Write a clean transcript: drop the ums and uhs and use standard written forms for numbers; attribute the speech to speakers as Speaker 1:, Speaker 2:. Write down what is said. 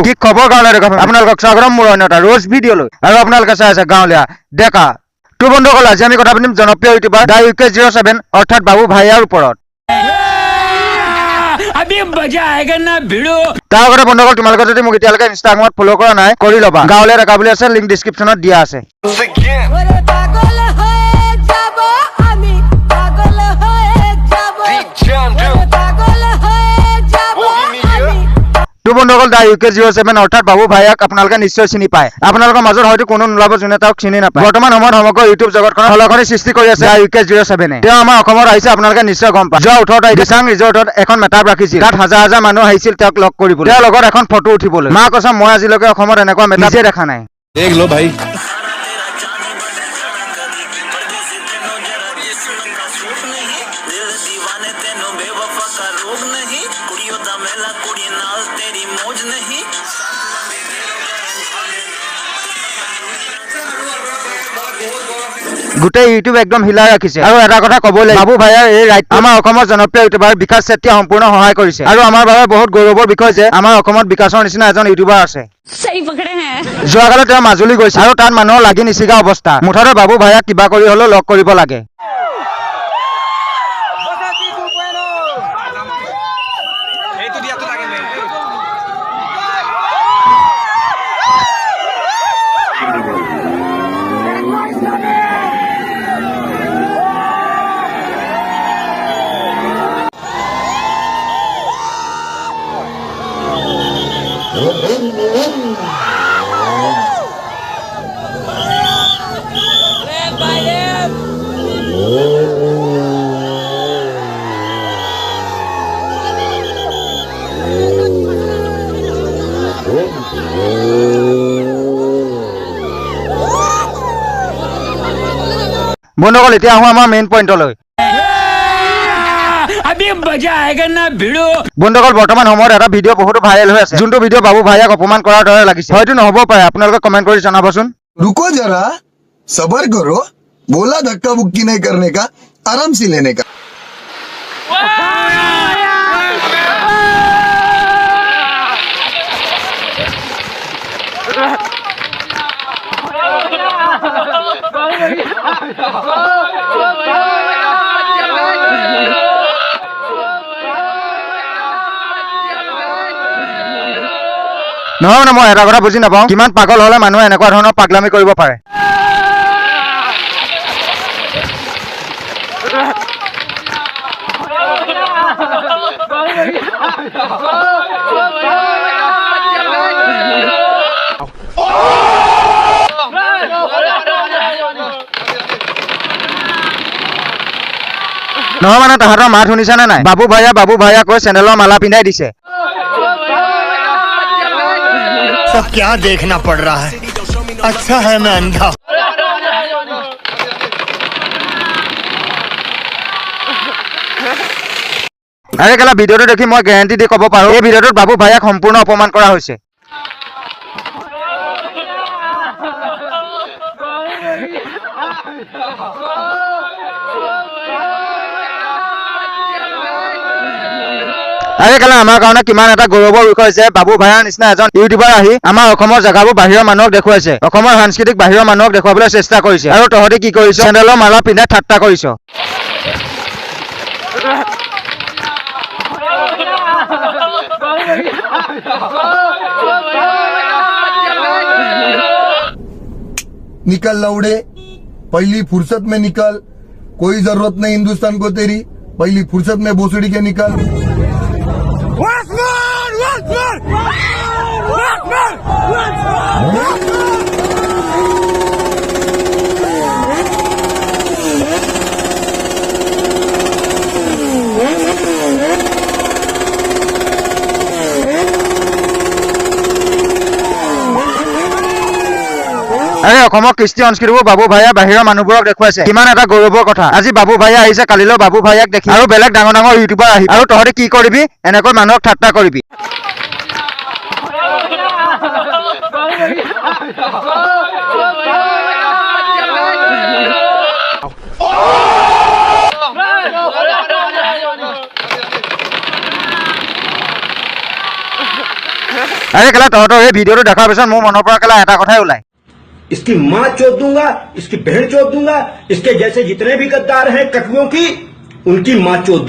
Speaker 1: কি খবৰ গাঁৱলীয়া দেখা আপোনালোকক স্বাগতম মোৰ অন্য এটা ৰোজ ভিডিঅ'লৈ আৰু আপোনালোকে চাই আছে গাঁৱলীয়া ডেকা। তো বন্ধুসকল আজি আমি কথা পাতিম জনপ্ৰিয় ইউটিউবাৰ দা UK07 অৰ্থাৎ বাবু ভাইয়াৰ ওপৰত। তাৰ আগতে বন্ধুসকল তোমালোকে যদি মোক এতিয়ালৈকে ইনষ্টাগ্ৰামত ফ'ল' কৰা নাই কৰি ল'বা। গাঁৱলীয়া ডেকা বুলি আছে, লিংক ডিছক্ৰিপশ্যনত দিয়া আছে। তো বন্ধুসকল দা UK07 অৰ্থাৎ বাবু ভাইয়াক আপোনালোকে নিশ্চয় চিনি পায়। আপোনালোকৰ মাজত হয়তো কোনো নোলাব যোনে তেওঁক চিনি নাপায়। বৰ্তমান সময়ত সমগ্ৰ ইউটিউব জগতখনত হলকনি সৃষ্টি কৰি আছে দা UK07। তেওঁ আমাৰ অসমত আহিছে, আপোনালোকে নিশ্চয় গম পায়। যোৱা 18 তাৰিখে দিচাং ৰিজৰ্টত এখন মেটাপ ৰাখিছিল। তাত হাজাৰ হাজাৰ মানুহ আহিছিল তেওঁক লগ কৰিবলৈ, তেওঁৰ লগত এখন ফটো উঠিবলৈ। মা কৈছে মই আজিলৈকে অসমত এনেকুৱা মেটাপ দেখা নাই।
Speaker 2: देख लो भाई গোটেই ইউটিউব একদম হিলাই ৰাখিছে। আৰু এটা কথা ক'বই লাগিব, বাবু ভাইয়াৰ এই ৰাইড আমাৰ অসমৰ জনপ্ৰিয় ইউটিউবাৰ বিকাশ চেত্ৰীয়ে সম্পূৰ্ণ সহায় কৰিছে। আৰু আমাৰ বাবে বহুত গৌৰৱৰ বিষয় যে আমাৰ অসমত বিকাশৰ নিচিনা এজন ইউটিউবাৰ আছে। যোৱাকালি তেওঁ মাজুলী গৈছে আৰু তাত মানুহৰ লাগি নিচিগা অৱস্থা। মুঠতে বাবু ভাইয়াক কিবা কৰি হ'লেও লগ কৰিব লাগে। বন্ধুসকল এতিয়া আহোঁ আমাৰ মেইন পইণ্টলৈ। বন্ধুসকল বৰ্তমান সময়ত এটা ভিডিঅ' বহুতো ভাইৰেল হৈ আছে, যোনটো ভিডিঅ' বাবু ভাইয়াক অপমান কৰাৰ দৰে লাগিছে। হয়তো নহ'ব পাৰে, আপোনালোকে কমেণ্ট কৰি জনাবচোন।
Speaker 3: रुको जरा सबर करो, बोला धक्का बुक्की नहीं करने का, आराम से लेने का।
Speaker 1: নহয় মানে মই এটা কথা বুজি নাপাওঁ, কিমান পাগল হ'লে মানুহে এনেকুৱা ধৰণৰ পাগলামি কৰিব পাৰে। নহয় মানে তাহাঁতৰ মাত শুনিছানে নাই? বাবু ভাইয়া কৈ চেণ্ডেলৰ মালা পিন্ধাই দিছে।
Speaker 4: सब क्या देखना पड़ रहा है, अच्छा है मैं अंधा।
Speaker 1: আৰে কেলা ভিডিঅ'টো দেখি মই গেৰাণ্টি দি ক'ব পাৰোঁ এই ভিডিঅ'টোত বাবু ভাইয়াক সম্পূৰ্ণ অপমান কৰা হৈছে। আৰে কেলা আমাৰ কাৰণে কিমান এটা গৌৰৱৰ বিষয় যে বাবু ভাইয়াৰ নিচিনা এজন ইউটিউবাৰ আহি আমাৰ অসমৰ জেগাবোৰ বাহিৰৰ মানুহক দেখুৱাইছে, অসমৰ সাংস্কৃতিক বাহিৰৰ মানুহক দেখুৱাবলৈ চেষ্টা কৰিছে। আৰু তহঁতি কি কৰিছ? চেণ্ডেলৰ মালা পিন্ধাই ঠাট্টা কৰিছ।
Speaker 3: निकल लौड़े, पहली फुर्सत में निकल, कोई जरूरत नहीं हिंदुस्तान को तेरी, पहली फुर्सत में भोसड़ी के निकल। আৰে অসমৰ কৃষ্টি সংস্কৃতিবোৰ বাবু ভাইয়া বাহিৰৰ মানুহবোৰক দেখুৱাইছে, কিমান এটা গৌৰৱৰ কথা। আজি বাবু ভাইয়া আহিছে, কালিলৈ বাবু ভাইয়াক দেখি আৰু বেলেগ ডাঙৰ ডাঙৰ ইউটিউবাৰ আহি আৰু তহঁতি কি কৰিবি? এনেকৈ মানুহক ঠাট্টা কৰিবি। আৰে কেলা তহঁতৰ এই ভিডিঅ'টো দেখাৰ পিছত মোৰ মনৰ পৰা কেলা এটা কথাই ওলাই
Speaker 5: इसकी माँ चोद दूंगा, इसकी बहन चोद दूंगा, इसके जैसे जितने भी गद्दार हैं कटुओं की, उनकी माँ चोद दूंगा।